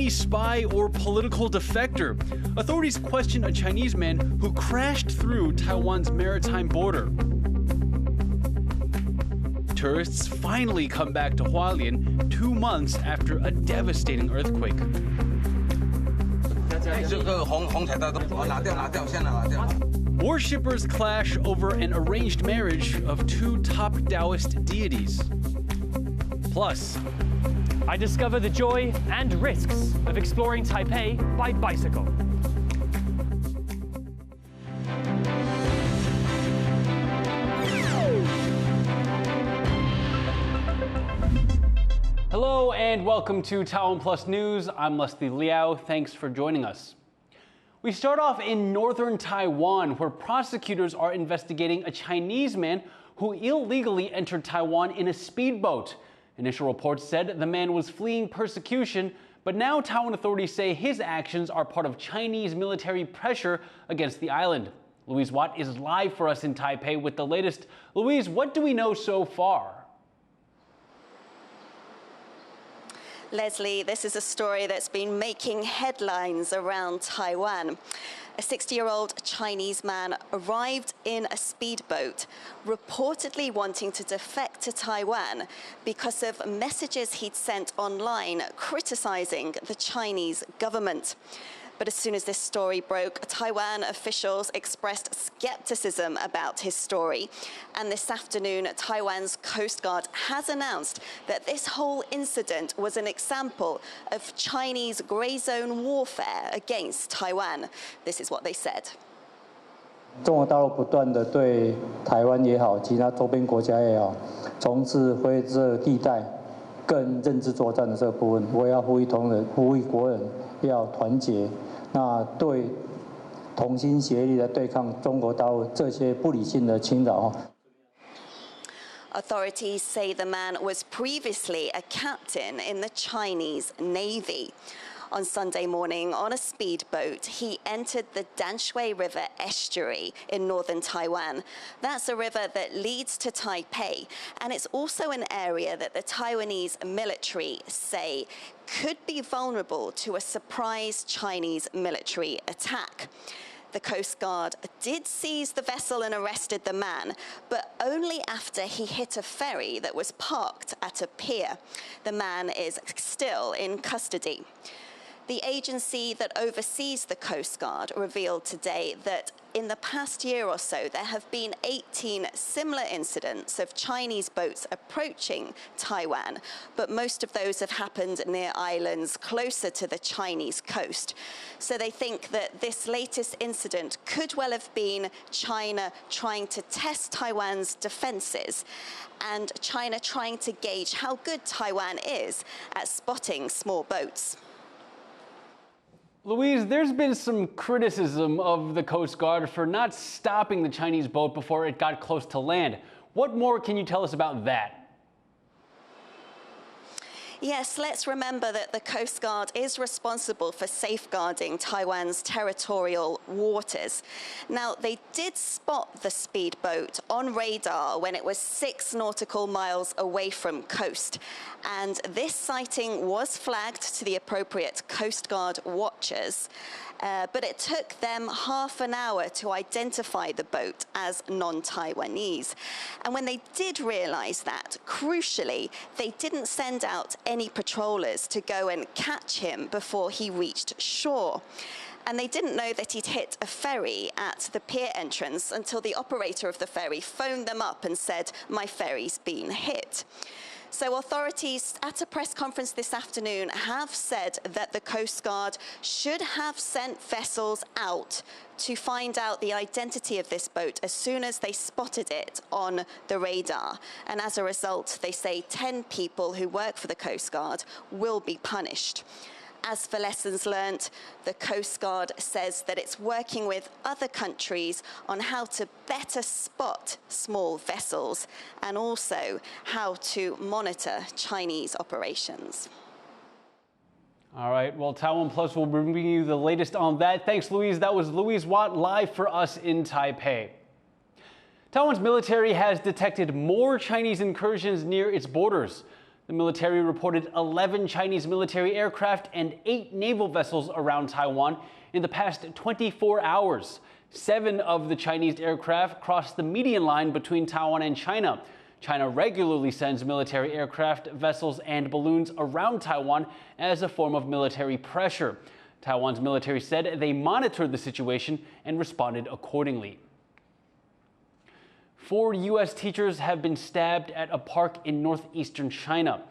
Chinese spy or political defector? Authorities question a Chinese man who crashed through Taiwan's maritime border. Tourists finally come back to Hualien 2 months after a devastating earthquake. Worshippers clash over an arranged marriage of 2 top Taoist deities. Plus, I discover the joy and risks of exploring Taipei by bicycle. hello and welcome to TaiwanPlus News. I'm Liao. Thanks for joining us. We start off in northern Taiwan, where prosecutors are investigating a Chinese man who illegally entered Taiwan in a speedboat. Initial reports said the man was fleeing persecution, but now Taiwan authorities say his actions are part of Chinese military pressure against the island. Louise Watt is live for us in Taipei with the latest. Louise, what do we know so far? Leslie, this is a story that's been making headlines around Taiwan. A 60-year-old Chinese man arrived in a speedboat, reportedly wanting to defect to Taiwan because of messages he'd sent online criticizing the Chinese government. But as soon as this story broke, Taiwan officials expressed skepticism about his story. And this afternoon, Taiwan's Coast Guard has announced that this whole incident was an example of Chinese gray zone warfare against Taiwan. This is what they said. 中国大陆不断地对台湾也好，其他周边国家也好，从事灰色地带跟认知作战的这个部分，我也要呼吁国人要团结。 那对同心协力来对抗中国大陆这些不理性的侵扰。Authorities say the man was previously a captain in the Chinese Navy. On Sunday morning, on a speedboat, he entered the Danshui River estuary in northern Taiwan. That's a river that leads to Taipei, and it's also an area that the Taiwanese military say could be vulnerable to a surprise Chinese military attack. The Coast Guard did seize the vessel and arrested the man, but only after he hit a ferry that was parked at a pier. The man is still in custody. The agency that oversees the Coast Guard revealed today that in the past year or so, there have been 18 similar incidents of Chinese boats approaching Taiwan, but most of those have happened near islands closer to the Chinese coast. So they think that this latest incident could well have been China trying to test Taiwan's defenses and China trying to gauge how good Taiwan is at spotting small boats. Louise, there's been some criticism of the Coast Guard for not stopping the Chinese boat before it got close to land. What more can you tell us about that? Yes, let's remember that the Coast Guard is responsible for safeguarding Taiwan's territorial waters. Now, they did spot the speedboat on radar when it was 6 nautical miles away from coast. And this sighting was flagged to the appropriate Coast Guard watchers. But it took them half an hour to identify the boat as non-Taiwanese. And when they did realize that, crucially, they didn't send out any patrollers to go and catch him before he reached shore. And they didn't know that he'd hit a ferry at the pier entrance until the operator of the ferry phoned them up and said, "My ferry's been hit." So authorities at a press conference this afternoon have said that the Coast Guard should have sent vessels out to find out the identity of this boat as soon as they spotted it on the radar. And as a result, they say 10 people who work for the Coast Guard will be punished. As for lessons learnt, the Coast Guard says that it's working with other countries on how to better spot small vessels and also how to monitor Chinese operations. All right, well, TaiwanPlus will bring you the latest on that. Thanks, Louise. That was Louise Watt live for us in Taipei. Taiwan's military has detected more Chinese incursions near its borders. The military reported 11 Chinese military aircraft and 8 naval vessels around Taiwan in the past 24 hours. 7 of the Chinese aircraft crossed the median line between Taiwan and China. China regularly sends military aircraft, vessels, and balloons around Taiwan as a form of military pressure. Taiwan's military said they monitored the situation and responded accordingly. 4 U.S. teachers have been stabbed at a park in northeastern China.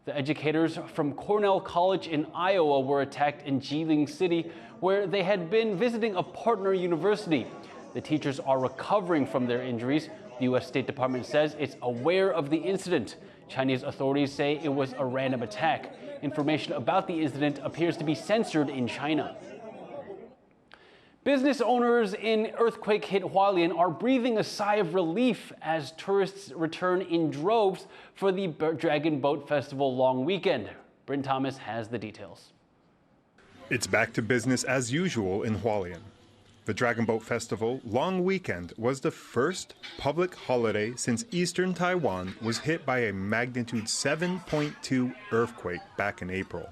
The educators from Cornell College in Iowa were attacked in Jilin City, where they had been visiting a partner university. The teachers are recovering from their injuries. The U.S. State Department says it's aware of the incident. Chinese authorities say it was a random attack. Information about the incident appears to be censored in China. Business owners in earthquake-hit Hualien are breathing a sigh of relief as tourists return in droves for the Dragon Boat Festival long weekend. Bryn Thomas has the details. It's back to business as usual in Hualien. The Dragon Boat Festival long weekend was the first public holiday since eastern Taiwan was hit by a magnitude 7.2 earthquake back in April.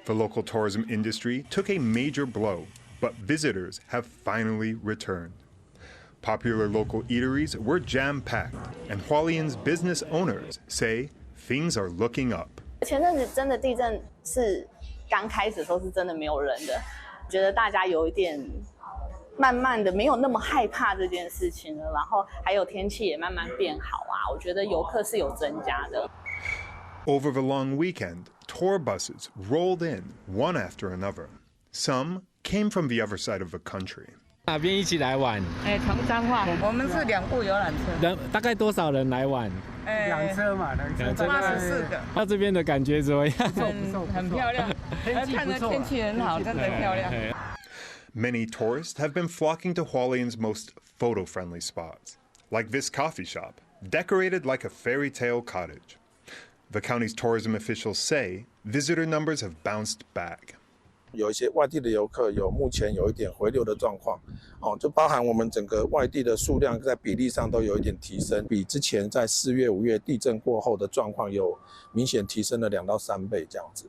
The local tourism industry took a major blow, but visitors have finally returned. Popular local eateries were jam-packed, and Hualien's business owners say things are looking up. 前阵子真的地震是刚开始的时候是真的没有人的，觉得大家有一点慢慢的没有那么害怕这件事情了，然后还有天气也慢慢变好啊，我觉得游客是有增加的。Over the long weekend, tour buses rolled in one after another. Some came from the other side of the country. 哪边一起来玩？从彰化，我们是2部游览车。大概多少人来玩2车嘛，2车84个。到这边的感觉怎么样？很漂亮，看着天气很好，真的漂亮。Many tourists have been flocking to Hualien's most photo-friendly spots, like this coffee shop, decorated like a fairy tale cottage. The county's tourism officials say visitor numbers have bounced back. 有一些外地的游客目前有一点回流的状况，就包含我们整个外地的数量在比例上都有一点提升，比之前在4月、5月地震过后的状况有明显提升了2到3倍这样子。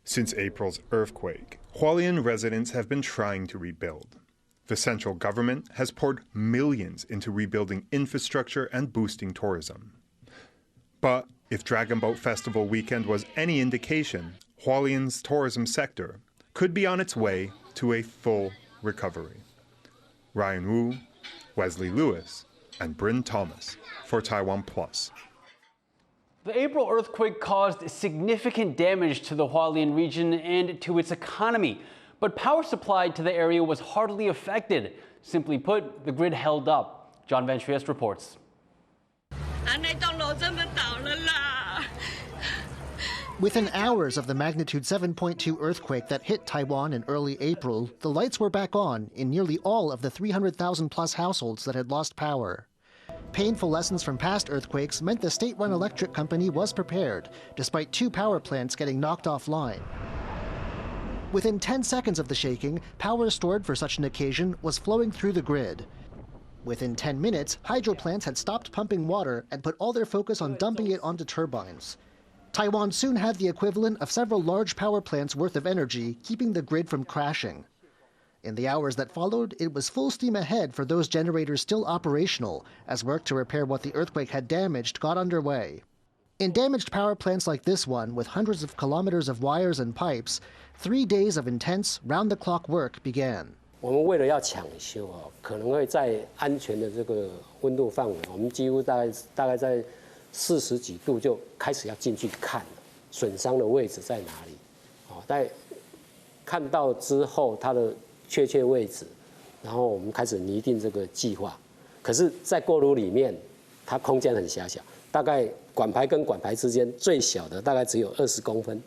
Since April's earthquake, Hualien residents have been trying to rebuild. The central government has poured millions into rebuilding infrastructure and boosting tourism. But if Dragon Boat Festival weekend was any indication, Hualien's tourism sector could be on its way to a full recovery. Ryan Wu, Wesley Lewis, and Bryn Thomas for TaiwanPlus. The April earthquake caused significant damage to the Hualien region and to its economy, but power supply to the area was hardly affected. Simply put, the grid held up. John Van Trieste reports. Within hours of the magnitude 7.2 earthquake that hit Taiwan in early April, the lights were back on in nearly all of the 300,000 plus households that had lost power. Painful lessons from past earthquakes meant the state-run electric company was prepared, despite 2 power plants getting knocked offline. Within 10 seconds of the shaking, power stored for such an occasion was flowing through the grid. Within 10 minutes, hydro plants had stopped pumping water and put all their focus on dumping it onto turbines. Taiwan soon had the equivalent of several large power plants worth of energy, keeping the grid from crashing. In the hours that followed, it was full steam ahead for those generators still operational, as work to repair what the earthquake had damaged got underway. In damaged power plants like this one, with hundreds of kilometers of wires and pipes, 3 days of intense, round-the-clock work began. 我们为了要抢修可能会在安全的这个温度范围，我们几乎大概在40几度就开始要进去看了，损伤的位置在哪里？在看到之后，它的确切位置，然后我们开始拟定这个计划。可是，在锅炉里面，它空间很狭小，大概管排跟管排之间最小的大概只有20公分。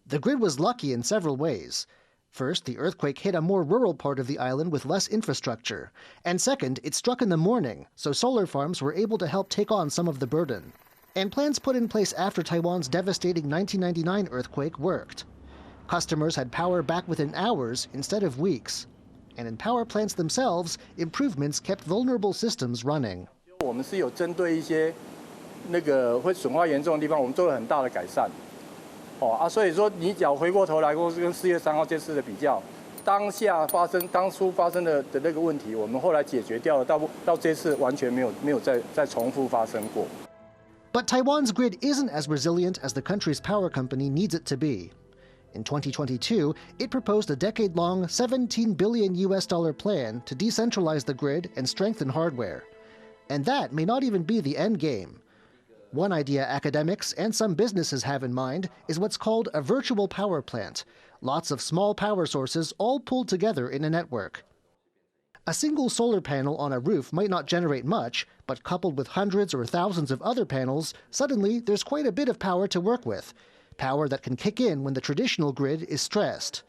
The grid was lucky in several ways. First, the earthquake hit a more rural part of the island with less infrastructure. And second, it struck in the morning, so solar farms were able to help take on some of the burden. And plans put in place after Taiwan's devastating 1999 earthquake worked. Customers had power back within hours instead of weeks. And in power plants themselves, improvements kept vulnerable systems running. 我们是有针对一些那个会损坏严重的地方，我们做了很大的改善。所以说你只要回过头来，或是跟4月3号这次的比较，当初发生的那个问题，我们后来解决掉了，到这次完全没有再重复发生过。But Taiwan's grid isn't as resilient as the country's power company needs it to be. In 2022, it proposed a decade-long $17 billion plan to decentralize the grid and strengthen hardware. And that may not even be the end game. One idea academics and some businesses have in mind is what's called a virtual power plant, lots of small power sources all pulled together in a network. A single solar panel on a roof might not generate much, but coupled with hundreds or thousands of other panels, suddenly there's quite a bit of power to work with, power that can kick in when the traditional grid is stressed.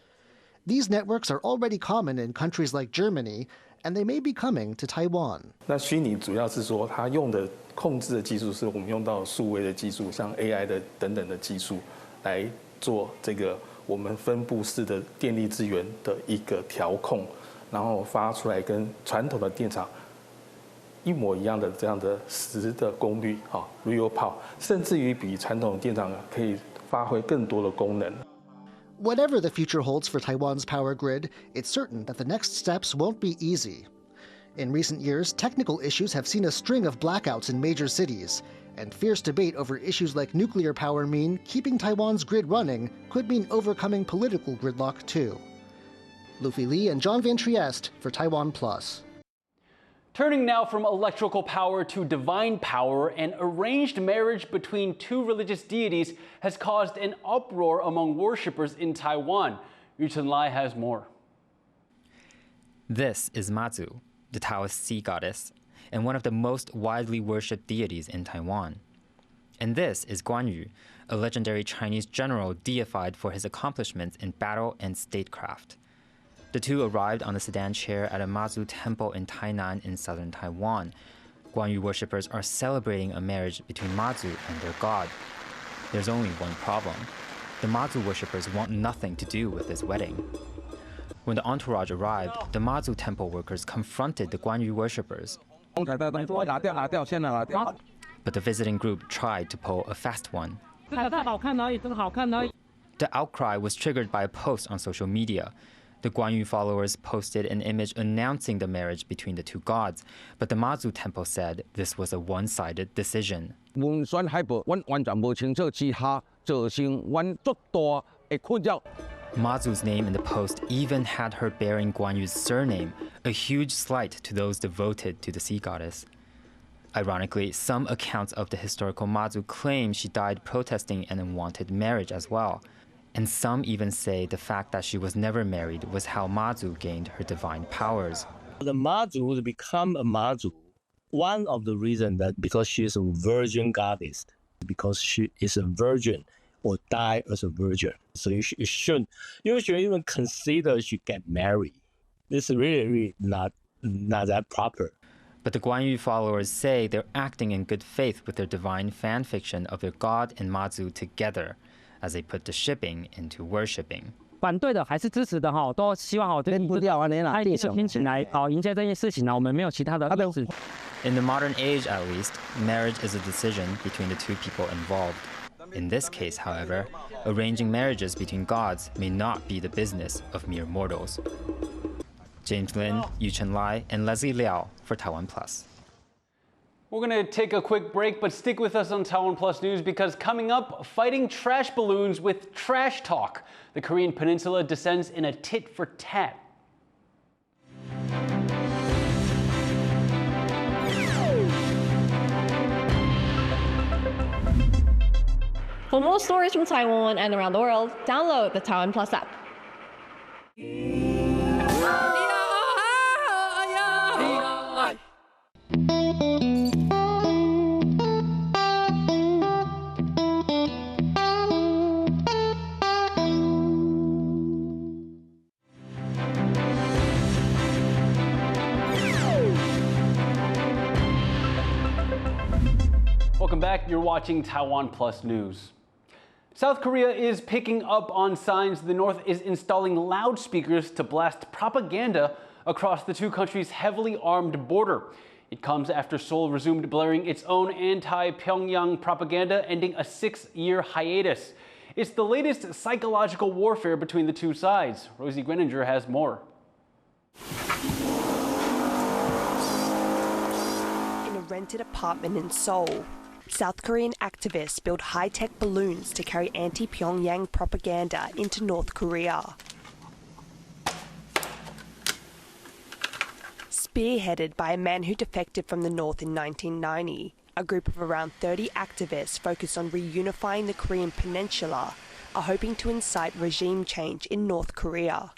These networks are already common in countries like Germany, and they may be coming to Taiwan. 那虚拟主要是说，它用的控制的技术是我们用到数位的技术，像 AI 的等等的技术，来做这个我们分布式的电力资源的一个调控，然后发出来跟传统的电厂一模一样的这样的实的功率，real power， 甚至于比传统电厂可以发挥更多的功能。Whatever the future holds for Taiwan's power grid, it's certain that the next steps won't be easy. In recent years, technical issues have seen a string of blackouts in major cities, and fierce debate over issues like nuclear power mean keeping Taiwan's grid running could mean overcoming political gridlock too. Luffy Li and John Van Trieste for TaiwanPlus. Turning now from electrical power to divine power, an arranged marriage between two religious deities has caused an uproar among worshippers in Taiwan. Yu Chen-lai has more. This is Mazu, the Taoist sea goddess, and one of the most widely worshipped deities in Taiwan. And this is Guan Yu, a legendary Chinese general deified for his accomplishments in battle and statecraft. The two arrived on a sedan chair at a Mazu temple in Tainan in southern Taiwan. Guan Yu worshippers are celebrating a marriage between Mazu and their god. There's only one problem. The Mazu worshippers want nothing to do with this wedding. When the entourage arrived, the Mazu temple workers confronted the Guan Yu worshippers. But the visiting group tried to pull a fast one. The outcry was triggered by a post on social media. The Guan Yu followers posted an image announcing the marriage between the two gods, but the Mazu temple said this was a one-sided decision. Mazu's name in the post even had her bearing Guan Yu's surname, a huge slight to those devoted to the sea goddess. Ironically, some accounts of the historical Mazu claim she died protesting an unwanted marriage as well. And some even say the fact that she was never married was how Mazu gained her divine powers. The Mazu to become a Mazu, one of the reasons that because she is a virgin goddess, because she is a virgin or die as a virgin. So you shouldn't even consider she get married. This is really not that proper. But the Guan Yu followers say they're acting in good faith with their divine fan fiction of their god and Mazu together, as they put the shipping into worshipping. 反对的还是支持的都希望听起来迎接这件事情我们没有其他的意思。In the modern age, at least, marriage is a decision between the two people involved. In this case, however, arranging marriages between gods may not be the business of mere mortals. James Lin, Yu Chen-lai, and Leslie Liao for TaiwanPlus. We're going to take a quick break, but stick with us on TaiwanPlus News because coming up, fighting trash balloons with trash talk. The Korean peninsula descends in a tit for tat. For more stories from Taiwan and around the world, download the TaiwanPlus app. Welcome back. You're watching TaiwanPlus News. South Korea is picking up on signs the North is installing loudspeakers to blast propaganda across the two countries' heavily armed border. It comes after Seoul resumed blaring its own anti-Pyongyang propaganda, ending a 6-year hiatus. It's the latest psychological warfare between the two sides. Rosie Greninger has more. In a rented apartment in Seoul, South Korean activists build high-tech balloons to carry anti-Pyongyang propaganda into North Korea. Spearheaded by a man who defected from the North in 1990, a group of around 30 activists focused on reunifying the Korean peninsula are hoping to incite regime change in North Korea.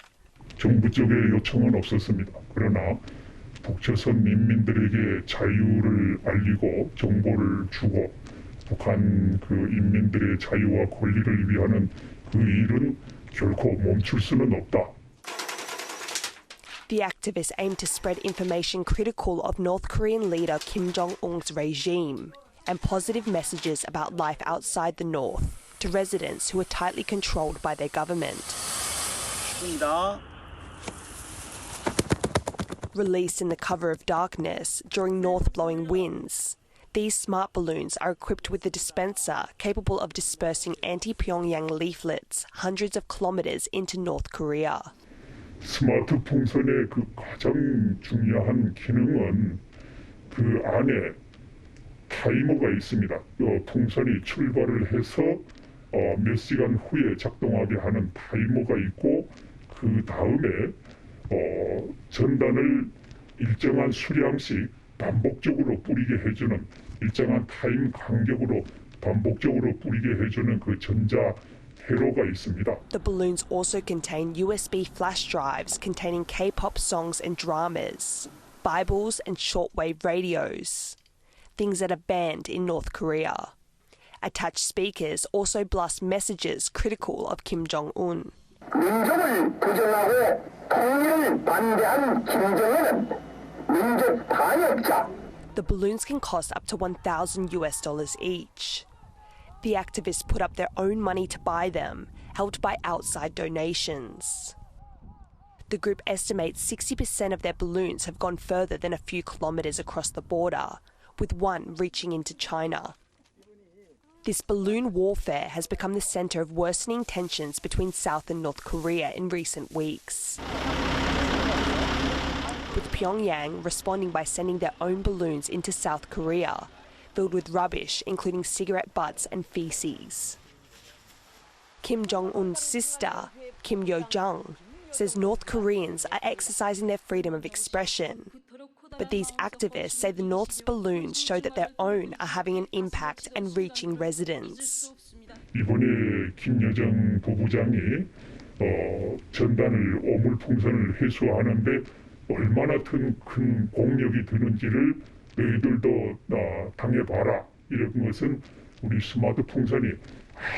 정부 쪽의 요청은 없었습니다. 그러나 북조선 인민들에게 자유를 알리고 정보를 주고 북한 그 인민들의 자유와 권리를 위하는 그 일은 결코 멈출 수는 없다. The activists aim to spread information critical of North Korean leader Kim Jong-un's regime and positive messages about life outside the North to residents who are tightly controlled by their government. Released in the cover of darkness during north-blowing winds, these smart balloons are equipped with a dispenser capable of dispersing anti-Pyongyang leaflets hundreds of kilometers into North Korea. 스마트 풍선의 그 가장 중요한 기능은 그 안에 타이머가 있습니다. 풍선이 출발을 해서 몇 시간 후에 작동하게 하는 타이머가 있고 그 다음에 전단을 일정한 수량씩 반복적으로 뿌리게 해주는 일정한 타임 간격으로 반복적으로 뿌리게 해주는 그 전자 The balloons also contain USB flash drives containing K-pop songs and dramas, Bibles and shortwave radios, things that are banned in North Korea. Attached speakers also blast messages critical of Kim Jong-un. 민족을 부정하고 통일을 반대한 김정은은 민족 반역자. The balloons can cost up to $1,000 each. The activists put up their own money to buy them, helped by outside donations. The group estimates 60% of their balloons have gone further than a few kilometers across the border, with one reaching into China. This balloon warfare has become the center of worsening tensions between South and North Korea in recent weeks, with Pyongyang responding by sending their own balloons into South Korea, filled with rubbish, including cigarette butts and feces. Kim Jong-un's sister, Kim Yo-jong, says North Koreans are exercising their freedom of expression. But these activists say the North's balloons show that their own are having an impact and reaching residents. 이번에 김여정 부부장이 전단을 오물풍선을 회수하는데 얼마나 큰 공력이 드는지를 너희들도 당해봐라. 이런 것은 우리 스마트 풍선이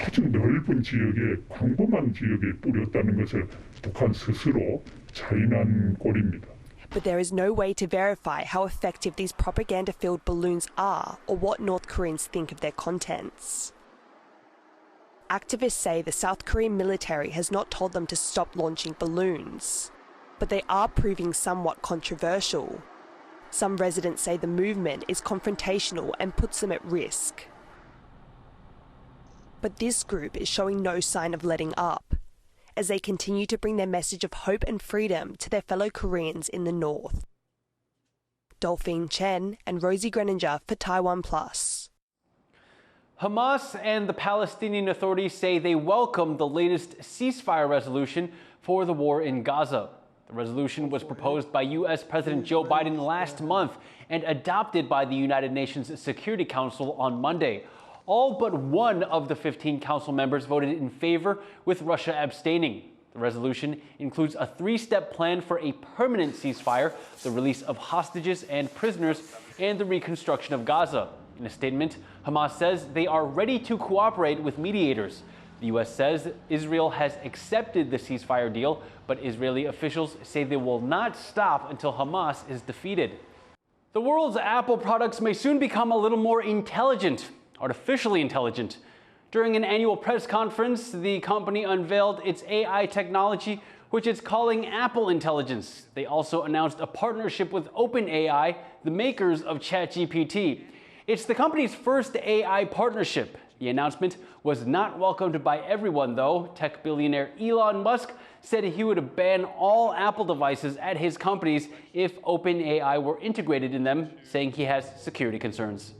아주 넓은 지역에 광범한 지역에 뿌렸다는 것을 북한 스스로 자인한 꼴입니다. But there is no way to verify how effective these propaganda-filled balloons are or what North Koreans think of their contents. Activists say the South Korean military has not told them to stop launching balloons, but they are proving somewhat controversial. Some residents say the movement is confrontational and puts them at risk. But this group is showing no sign of letting up, as they continue to bring their message of hope and freedom to their fellow Koreans in the North. Dolphine Chen and Rosie Greninger for TaiwanPlus. Hamas and the Palestinian Authority say they welcome the latest ceasefire resolution for the war in Gaza. The resolution was proposed by U.S. President Joe Biden last month and adopted by the United Nations Security Council on Monday. All but one of the 15 council members voted in favor, with Russia abstaining. The resolution includes a 3-step plan for a permanent ceasefire, the release of hostages and prisoners, and the reconstruction of Gaza. In a statement, Hamas says they are ready to cooperate with mediators. The U.S. says Israel has accepted the ceasefire deal, but Israeli officials say they will not stop until Hamas is defeated. The world's Apple products may soon become a little more intelligent, artificially intelligent. During an annual press conference, the company unveiled its AI technology, which it's calling Apple Intelligence. They also announced a partnership with OpenAI, the makers of ChatGPT. It's the company's first AI partnership. The announcement was not welcomed by everyone, though. Tech billionaire Elon Musk said he would ban all Apple devices at his companies if OpenAI were integrated in them, saying he has security concerns.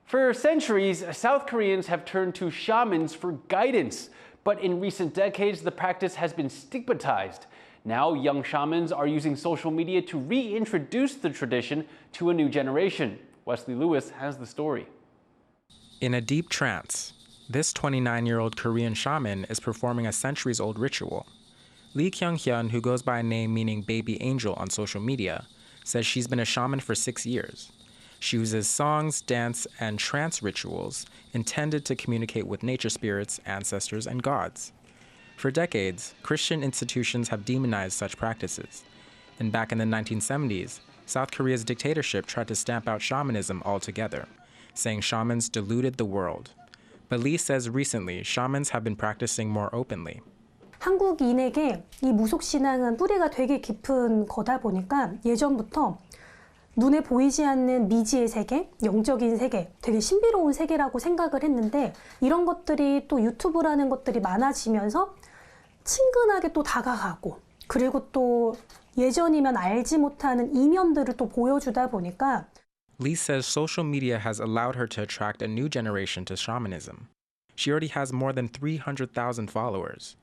For centuries, South Koreans have turned to shamans for guidance, but in recent decades, the practice has been stigmatized. Now, young shamans are using social media to reintroduce the tradition to a new generation. Wesley Lewis has the story. In a deep trance, this 29-year-old Korean shaman is performing a centuries-old ritual. Lee Kyung-hyun, who goes by a name meaning baby angel on social media, says she's been a shaman for 6 years. She uses songs, dance, and trance rituals intended to communicate with nature spirits, ancestors, and gods. For decades, Christian institutions have demonized such practices. And back in the 1970s, South Korea's dictatorship tried to stamp out shamanism altogether, saying shamans deluded the world. But Lee says recently, shamans have been practicing more openly. 한국인에게 이 무속신앙은 뿌리가 되게 깊은 거다 보니까 예전부터 눈에 보이지 않는 미지의 세계, 영적인 세계, 되게 신비로운 세계라고 생각을 했는데 이런 것들이 또 유튜브라는 것들이 많아지면서 친근하게 또 다가가고 그리고 또 예전이면 알지 못하는 이면들을 또 보여주다 보니까 Lee says social media has allowed her to attract a new generation to shamanism. She already has more than 300,000 followers.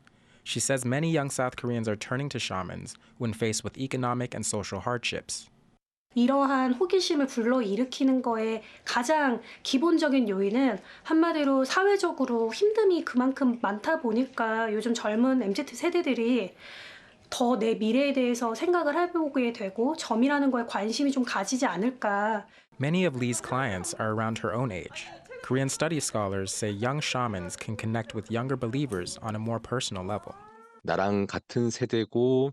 She says many young South Koreans are turning to shamans when faced with economic and social hardships. 이러한 호기심을 불러일으키는 거에 가장 기본적인 요인은 한마디로 사회적으로 힘듦이 그만큼 많다 보니까 요즘 젊은 MZ 세대들이 더 내 미래에 대해서 생각을 해보게 되고 점이라는 거에 관심이 좀 가지지 않을까. Many of Lee's clients are around her own age. Korean studies scholars say young shamans can connect with younger believers on a more personal level. 나랑 같은 세대고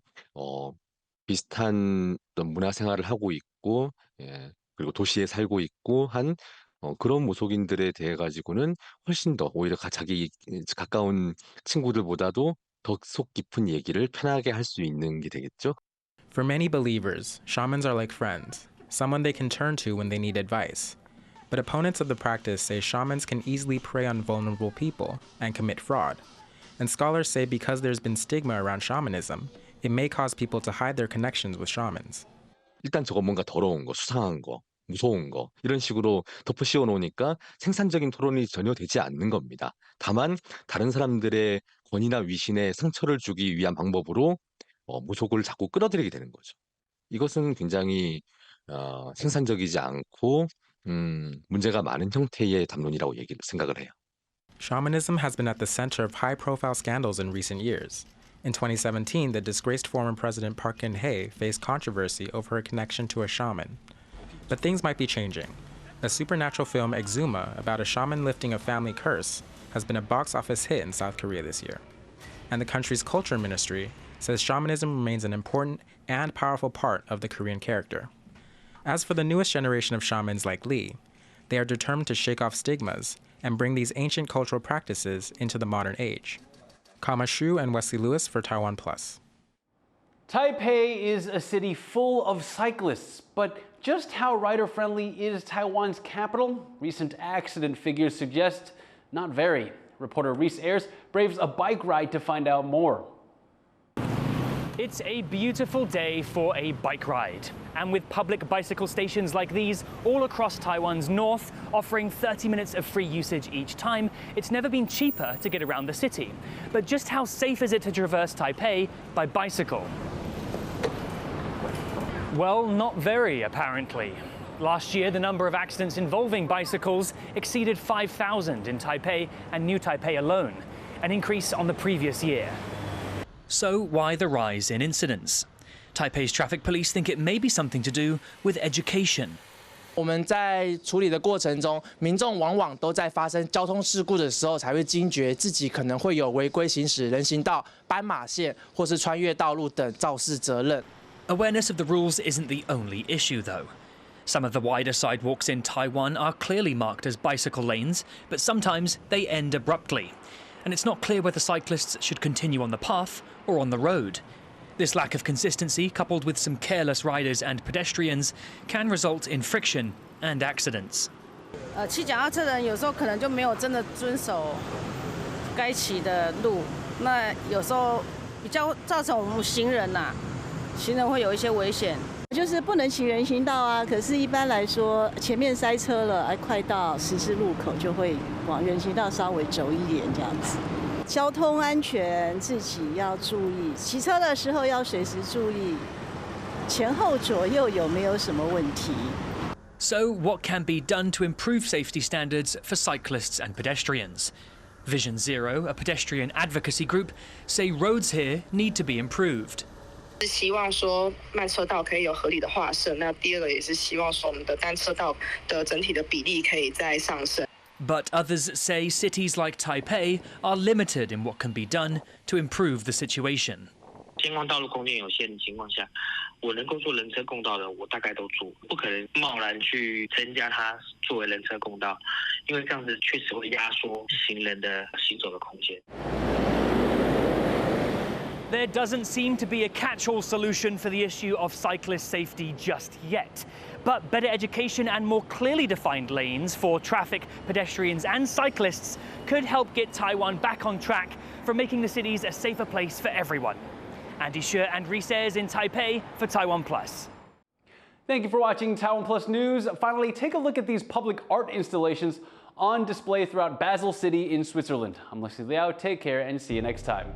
비슷한 문화 생활을 하고 있고 그리고 도시에 살고 있고 한 그런 무속인들에 대해 가지고는 훨씬 더 오히려 자기 가까운 친구들보다도 더 속 깊은 얘기를 편하게 할 수 있는 게 되겠죠. For many believers, shamans are like friends, someone they can turn to when they need advice. But opponents of the practice say shamans can easily prey on vulnerable people and commit fraud. And scholars say because there's been stigma around shamanism, it may cause people to hide their connections with shamans. 일단 저거 뭔가 더러운 거, 수상한 거, 무서운 거 이런 식으로 덮어 씌워 놓으니까 생산적인 토론이 전혀 되지 않는 겁니다. 다만 다른 사람들의 권위나 위신에 상처를 주기 위한 방법으로 무속을 자꾸 끌어들이게 되는 거죠. 이것은 굉장히 생산적이지 않고 문제가 많은 형태의 담론이라고 생각을 해요. Shamanism has been at the center of high-profile scandals in recent years. In 2017, the disgraced former President Park Geun-hye faced controversy over her connection to a shaman. But things might be changing. A supernatural film, Exuma, about a shaman lifting a family curse, has been a box office hit in South Korea this year. And the country's culture ministry says shamanism remains an important and powerful part of the Korean character. As for the newest generation of shamans like Lee, they are determined to shake off stigmas and bring these ancient cultural practices into the modern age. Kama Shu and Wesley Lewis for TaiwanPlus. Taipei is a city full of cyclists, but just how rider-friendly is Taiwan's capital? Recent accident figures suggest not very. Reporter Reese Ayers braves a bike ride to find out more. It's a beautiful day for a bike ride. And with public bicycle stations like these all across Taiwan's north, offering 30 minutes of free usage each time, it's never been cheaper to get around the city. But just how safe is it to traverse Taipei by bicycle? Well, not very, apparently. Last year, the number of accidents involving bicycles exceeded 5,000 in Taipei and New Taipei alone, an increase on the previous year. So why the rise in incidents? Taipei's traffic police think it may be something to do with education. 我们在处理的过程中，民众往往都在发生交通事故的时候才会惊觉自己可能会有违规行驶人行道、斑马线或是穿越道路等肇事责任。Awareness of the rules isn't the only issue, though. Some of the wider sidewalks in Taiwan are clearly marked as bicycle lanes, but sometimes they end abruptly. and it's not clear whether cyclists should continue on the path or on the road. This lack of consistency, coupled with some careless riders and pedestrians, can result in friction and accidents. 骑脚踏车的人有时候可能就没有真的遵守该骑的路，那有时候比较造成我们行人行人会有一些危险。就是不能行人行道啊，可是一般来说，前面塞车了，快到十字路口就会往人行道稍微走一点这样子。交通安全自己要注意，骑车的时候要随时注意前后左右有没有什么问题。So, what can be done to improve safety standards for cyclists and pedestrians? Vision Zero, a pedestrian advocacy group, say roads here need to be improved. 是希望说慢车道可以有合理的划设，那第二个也是希望说我们的单车道的整体的比例可以再上升。But others say cities like Taipei are limited in what can be done to improve the situation. 天光道路供电有限的情况下，我能够做人车共道的，我大概都做，不可能贸然去增加它作为人车共道，因为这样子确实会压缩行人的行走的空间。There doesn't seem to be a catch-all solution for the issue of cyclist safety just yet. But better education and more clearly defined lanes for traffic, pedestrians and cyclists could help get Taiwan back on track for making the cities a safer place for everyone. Andy Shi and Reese Ayres in Taipei for TaiwanPlus. Thank you for watching TaiwanPlus News. Finally, take a look at these public art installations on display throughout Basel City in Switzerland. I'm Liao. Take care and see you next time.